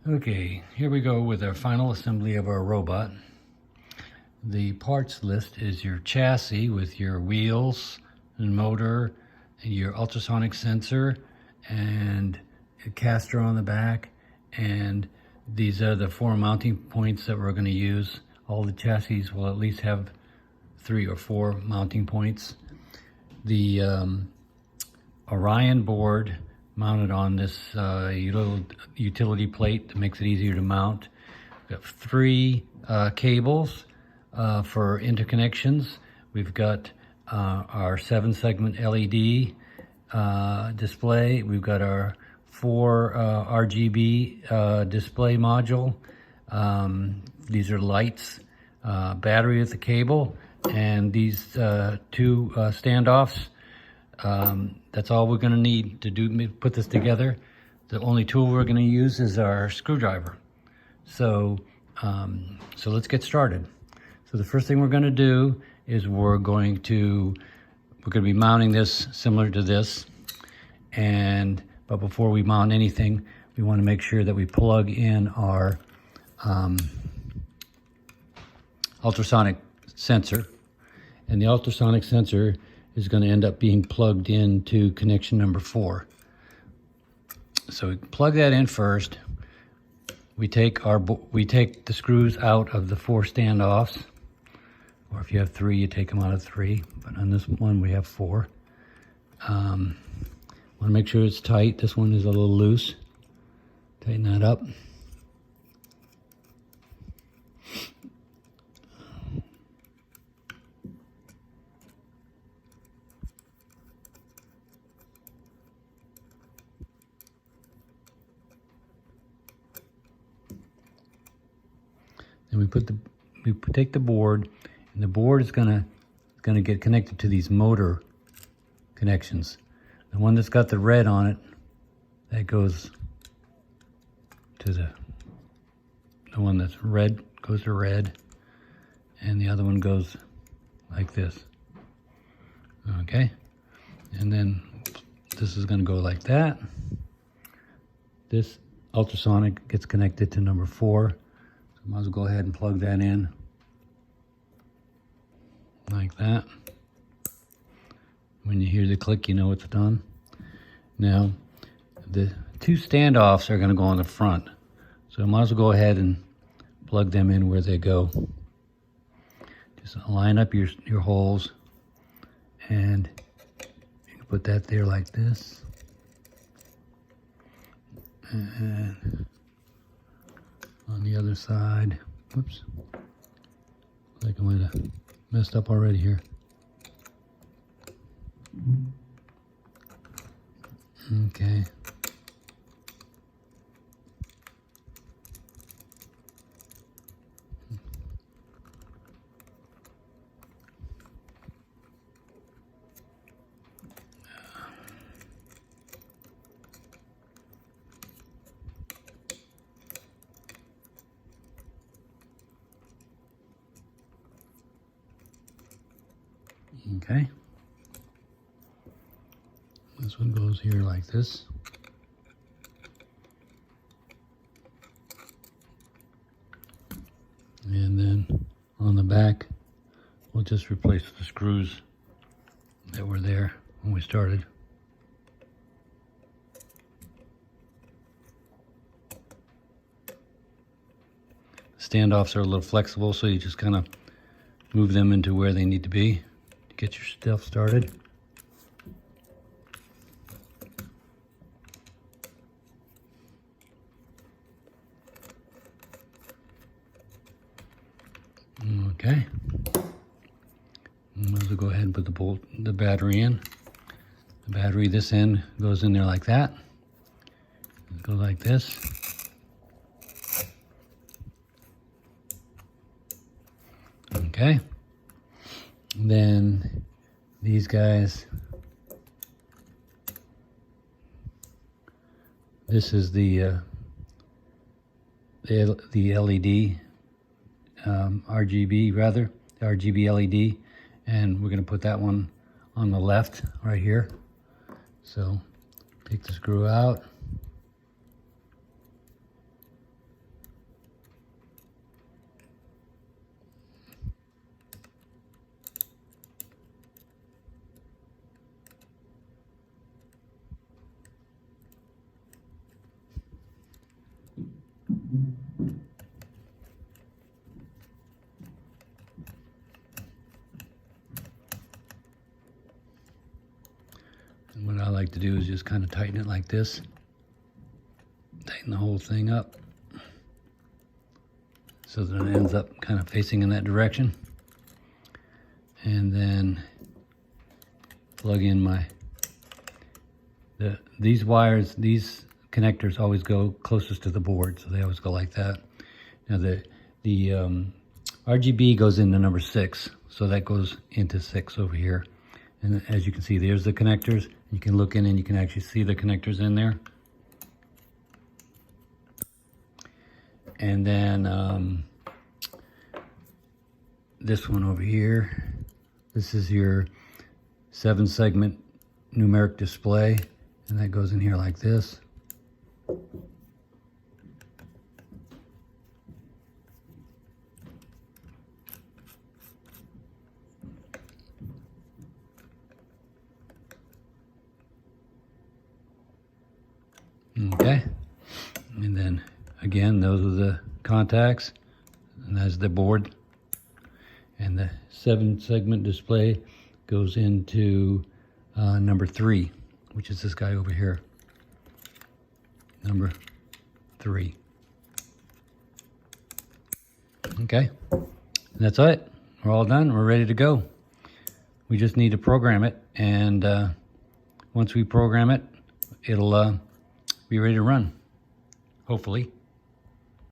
Okay, here we go with our final assembly of our robot. The parts list is your chassis with your wheels and motor, your ultrasonic sensor, and a caster on the back. And these are the 4 mounting points that we're going to use. All the chassis will at least have 3 or 4 mounting points. The Orion board mounted on this little utility plate that makes it easier to mount. We've got 3 cables for interconnections. We've got our 7-segment LED display. We've got our 4 RGB display module. These are lights, battery with the cable, and these 2 standoffs. That's all we're going to need to put this together. The only tool we're going to use is our screwdriver. So let's get started. So the first thing we're going to do is we're going to be mounting this similar to this. But before we mount anything, we want to make sure that we plug in our ultrasonic sensor. And the ultrasonic sensor is going to end up being plugged into connection number 4. So we plug that in first. We take the screws out of the 4 standoffs, or if you have 3, you take them out of 3. But on this one, we have 4. Want to make sure it's tight. This one is a little loose. Tighten that up. And we take the board, and the board is gonna get connected to these motor connections. The one that's got the red on it, that goes to the one that's red goes to red, and the other one goes like this. Okay, and then this is gonna go like that. This ultrasonic gets connected to number 4. Might as well go ahead and plug that in like that. When you hear the click, you know it's done. Now, the 2 standoffs are going to go on the front, so I might as well go ahead and plug them in where they go. Just line up your holes, and you can put that there like this. And on the other side, whoops, like I might have messed up already here. Okay. Okay. This one goes here like this. And then on the back, we'll just replace the screws that were there when we started. Standoffs are a little flexible, so you just kind of move them into where they need to be to get your stuff started. Okay. Might as well go ahead and put the battery in. The battery, this end goes in there like that. Go like this. Okay. Then these guys, this is the LED, RGB rather, the RGB LED, and we're going to put that one on the left right here. So take the screw out, to do is just kind of tighten it like this. Tighten the whole thing up so that it ends up kind of facing in that direction. And then plug in these wires, these connectors always go closest to the board, so they always go like that. Now the RGB goes into number 6, so that goes into 6 over here. And as you can see, there's the connectors. You can look in and you can actually see the connectors in there. And then this one over here, this is your 7-segment numeric display, and that goes in here like this. Okay, and then again, those are the contacts, and that's the board. And the 7-segment display goes into number 3, which is this guy over here. Number 3. Okay, and that's it. We're all done. We're ready to go. We just need to program it, and once we program it, it'll be ready to run, hopefully.